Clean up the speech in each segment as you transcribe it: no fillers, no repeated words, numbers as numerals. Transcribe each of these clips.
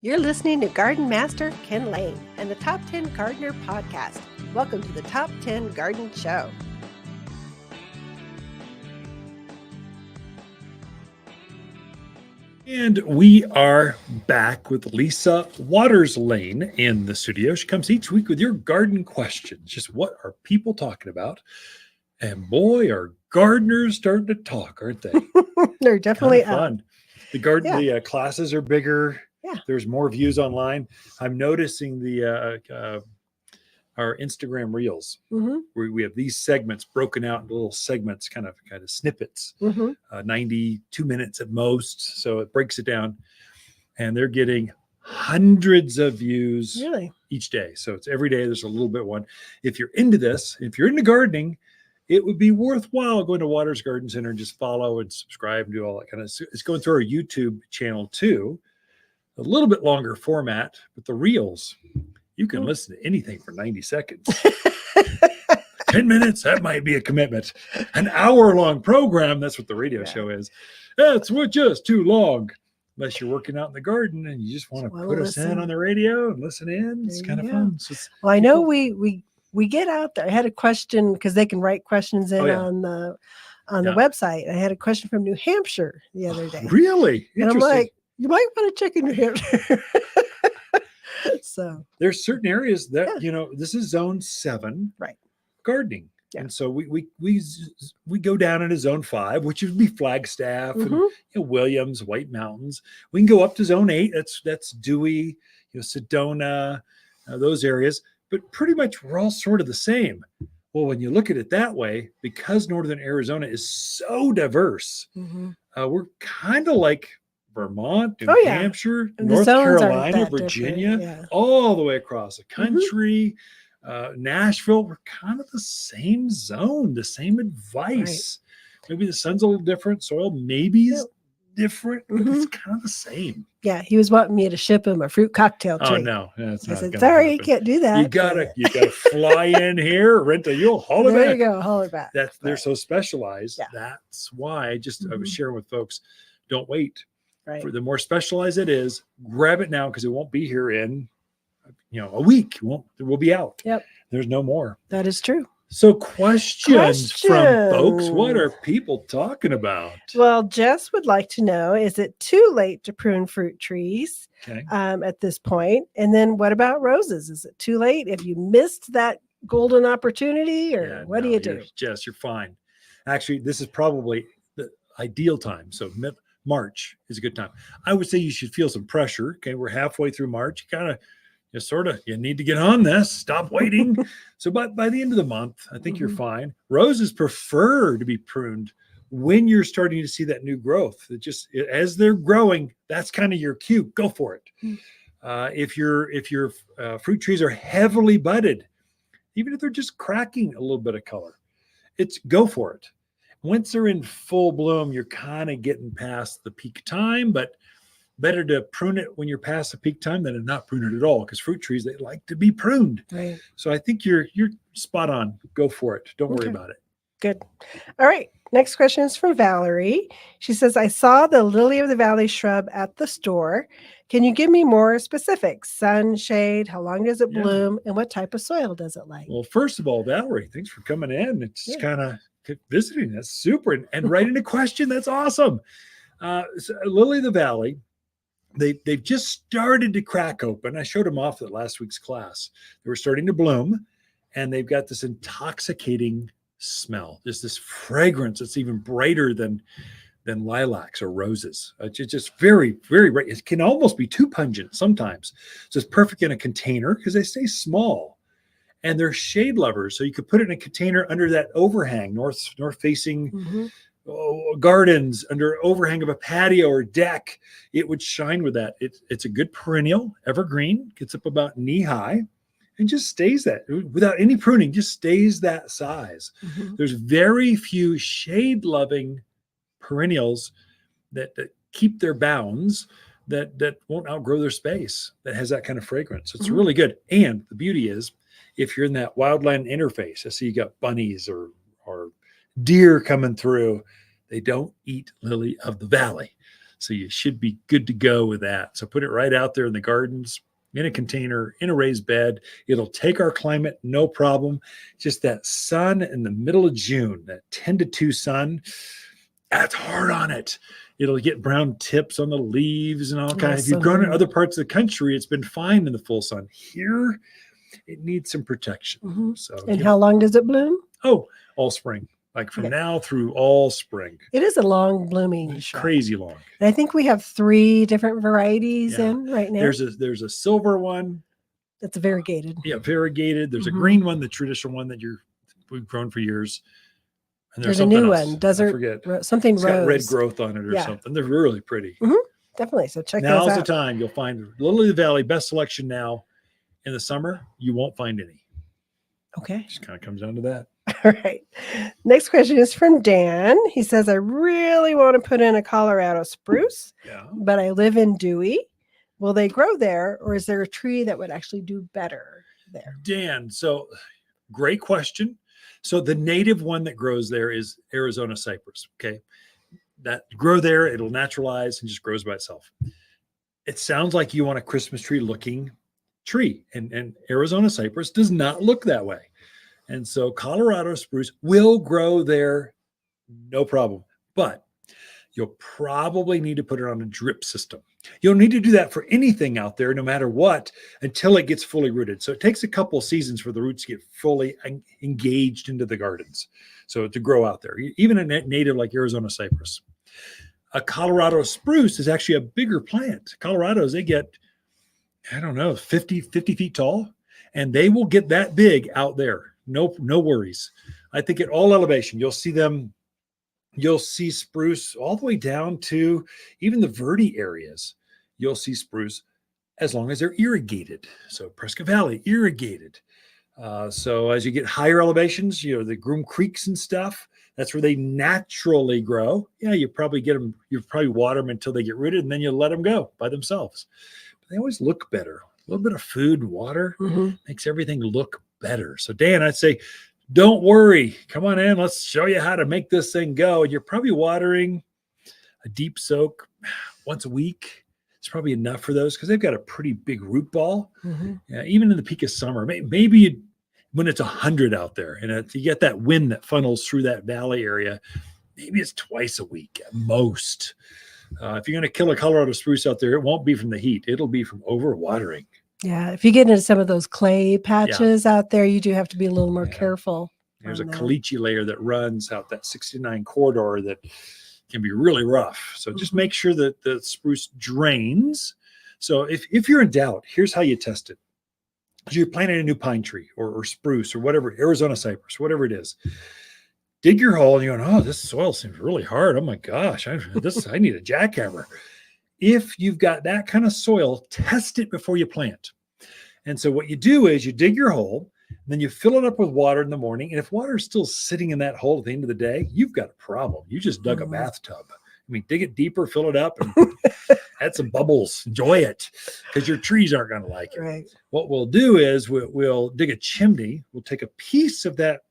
You're listening to Garden Master Ken Lain and the Top 10 Gardener Podcast. Welcome to the Top 10 Garden Show. And we are back with Lisa Waters-Lane in the studio. She comes each week with your garden questions. Just what are people talking about? And boy, are gardeners starting to talk, aren't they? They're definitely Kind of fun. The classes are bigger. Yeah. There's more views online. I'm noticing our Instagram reels where we have these segments broken out into little segments, kind of snippets, 92 minutes at most. So it breaks it down, and they're getting hundreds of views each day. So it's every day. There's a little bit one. If you're into this, if you're into gardening, it would be worthwhile going to Waters Garden Center and just follow and subscribe and do all that kind of stuff. It's going through our YouTube channel too. A little bit longer format, but the reels, you can listen to anything for 90 seconds. 10 minutes, that might be a commitment. An hour-long program, that's what the radio show is. That's just too long. Unless you're working out in the garden and you just want to put us in on the radio and listen in. It's kind of fun. So I know we get out there. I had a question because they can write questions in on the website. I had a question from New Hampshire the other day. Really? And I'm like, you might want to check in New Hampshire. So there's certain areas that, this is zone 7 gardening. Yeah. And so we go down into zone 5, which would be Flagstaff and Williams, White Mountains. We can go up to zone 8. That's Dewey, Sedona, those areas. But pretty much we're all sort of the same. Well, when you look at it that way, because northern Arizona is so diverse, we're kind of like Vermont, New Hampshire, North Carolina, Virginia, all the way across the country, Nashville. We're kind of the same zone, the same advice. Maybe the sun's a little different, soil maybe is different, but it's kind of the same. Yeah, he was wanting me to ship him a fruit cocktail tree. Oh no, that's I said, sorry, you can't do that. You gotta fly in here, rent a you'll haul it back. There you go, haul it back. They're so specialized. Yeah. That's why I was sharing with folks, don't wait. Right. For the more specialized it is, grab it now because it won't be here in a week. It will be out. Yep. There's no more. That is true. So questions from folks. What are people talking about? Well, Jess would like to know, is it too late to prune fruit trees at this point? And then what about roses? Is it too late? Have you missed that golden opportunity or what do you do? Jess, you're fine. Actually, this is probably the ideal time. So March is a good time. I would say you should feel some pressure. Okay, we're halfway through March. You need to get on this. Stop waiting. So by the end of the month, I think you're fine. Roses prefer to be pruned when you're starting to see that new growth. As they're growing, that's kind of your cue. Go for it. If your fruit trees are heavily budded, even if they're just cracking a little bit of color, go for it. Once they're in full bloom, you're kind of getting past the peak time, but better to prune it when you're past the peak time than to not prune it at all, because fruit trees, they like to be pruned. Right. So I think you're spot on. Go for it. Don't worry about it. Good. All right. Next question is from Valerie. She says, I saw the lily of the valley shrub at the store. Can you give me more specifics? Sun, shade, how long does it bloom, and what type of soil does it like? Well, first of all, Valerie, thanks for coming in. It's kind of visiting. That's super. And writing a question. That's awesome. So Lily of the Valley, they've just started to crack open. I showed them off at last week's class. They were starting to bloom, and they've got this intoxicating smell. There's this fragrance that's even brighter than lilacs or roses. It's just very, very bright. It can almost be too pungent sometimes. So it's perfect in a container because they stay small. And they're shade lovers. So you could put it in a container under that overhang, north facing gardens, under overhang of a patio or deck. It would shine with that. It's a good perennial, evergreen, gets up about knee high and just stays that without any pruning, just stays that size. There's very few shade loving perennials that keep their bounds, that won't outgrow their space, that has that kind of fragrance. It's really good. And the beauty is, if you're in that wildland interface, I see you got bunnies or deer coming through, they don't eat lily of the valley. So you should be good to go with that. So put it right out there in the gardens, in a container, in a raised bed. It'll take our climate, no problem. Just that sun in the middle of June, that 10 to 2 sun, that's hard on it. It'll get brown tips on the leaves and all kinds. If you've grown in other parts of the country, it's been fine in the full sun. Here, it needs some protection. So, and how long does it bloom? Oh, all spring. Like from now through all spring. It is a long blooming shrub. Crazy long. And I think we have 3 different varieties in right now. There's a silver one. That's variegated. Yeah, variegated. There's a green one, the traditional one that we've grown for years. And there's a new one, desert something it's got red growth on it or something. They're really pretty. Definitely. So check those out. Now's the time. You'll find Lily of the Valley, best selection now. In the summer, you won't find any. Okay. Just kind of comes down to that. All right. Next question is from Dan. He says, I really want to put in a Colorado spruce, but I live in Dewey. Will they grow there, or is there a tree that would actually do better there? Dan, so great question. So the native one that grows there is Arizona cypress. Okay. That grow there, it'll naturalize and just grows by itself. It sounds like you want a Christmas tree looking tree, and Arizona cypress does not look that way. And so Colorado spruce will grow there, no problem. But you'll probably need to put it on a drip system. You'll need to do that for anything out there, no matter what, until it gets fully rooted. So it takes a couple of seasons for the roots to get fully engaged into the gardens. So to grow out there, even a native like Arizona cypress. A Colorado spruce is actually a bigger plant. Colorados, they get, 50 feet tall, and they will get that big out there. No worries. I think at all elevation, you'll see spruce all the way down to even the verde areas. You'll see spruce as long as they're irrigated. So Prescott Valley, irrigated. So as you get higher elevations, the Groom Creeks and stuff, that's where they naturally grow. Yeah, you probably water them until they get rooted, and then you let them go by themselves. But they always look better. A little bit of food and water makes everything look better. So Dan, I'd say, don't worry. Come on in. Let's show you how to make this thing go. And you're probably watering a deep soak once a week. It's probably enough for those because they've got a pretty big root ball. Even in the peak of summer, maybe when it's 100 out there and you get that wind that funnels through that valley area, maybe it's twice a week at most. If you're going to kill a Colorado spruce out there, it won't be from the heat. It'll be from overwatering. Yeah, if you get into some of those clay patches out there, you do have to be a little more careful. There's a caliche layer that runs out that 69 corridor that can be really rough. So just make sure that the spruce drains. So if you're in doubt, here's how you test it. You're planting a new pine tree or spruce or whatever, Arizona cypress, whatever it is. Dig your hole and you're going, oh, this soil seems really hard. Oh my gosh, I need a jackhammer. If you've got that kind of soil, test it before you plant. And so what you do is you dig your hole, then you fill it up with water in the morning. And if water is still sitting in that hole at the end of the day, you've got a problem. You just dug a bathtub. Dig it deeper, fill it up, and add some bubbles. Enjoy it, because your trees aren't going to like it. Right. What we'll do is we'll dig a chimney. We'll take a piece of that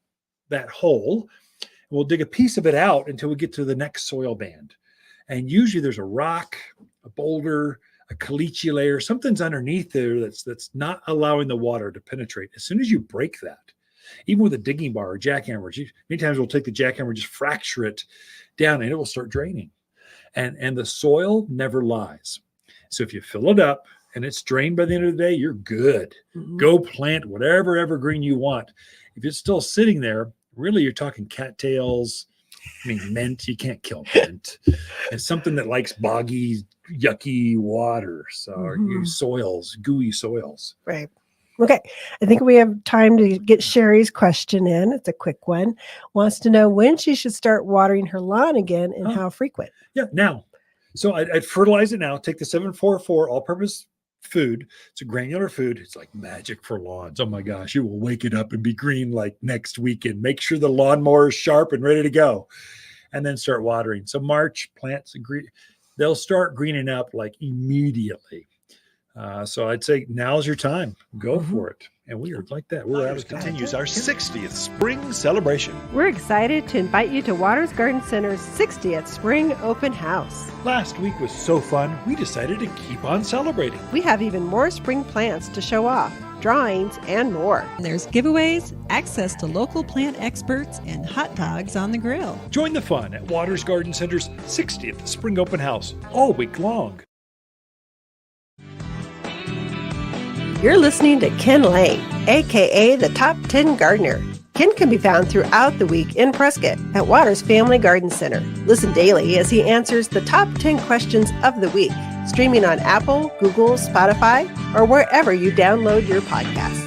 hole. We'll dig a piece of it out until we get to the next soil band. And usually there's a rock, a boulder, a caliche layer, something's underneath there that's not allowing the water to penetrate. As soon as you break that, even with a digging bar or jackhammer, many times we'll take the jackhammer, just fracture it down, and it will start draining. And the soil never lies. So if you fill it up and it's drained by the end of the day, you're good. Go plant whatever evergreen you want. If it's still sitting there, really you're talking cattails. Mint, you can't kill mint. It's something that likes boggy, yucky water. So soils, gooey soils. Right. Okay. I think we have time to get Sherry's question in. It's a quick one. Wants to know when she should start watering her lawn again and how frequent. Yeah, now. So I'd fertilize it now. Take the 744 all-purpose food. It's a granular food. It's like magic for lawns. Oh my gosh, you will wake it up and be green like next weekend. Make sure the lawnmower is sharp and ready to go. And then start watering. So March, plants, they'll start greening up like immediately. So I'd say now's your time. Go for it. And we are like that. We're out of time. Continues our 60th spring celebration. We're excited to invite you to Waters Garden Center's 60th Spring Open House. Last week was so fun, we decided to keep on celebrating. We have even more spring plants to show off, drawings, and more. There's giveaways, access to local plant experts, and hot dogs on the grill. Join the fun at Waters Garden Center's 60th Spring Open House all week long. You're listening to Ken Lain, aka the Top 10 Gardener. Ken can be found throughout the week in Prescott at Waters Family Garden Center. Listen daily as he answers the top 10 questions of the week, streaming on Apple, Google, Spotify, or wherever you download your podcasts.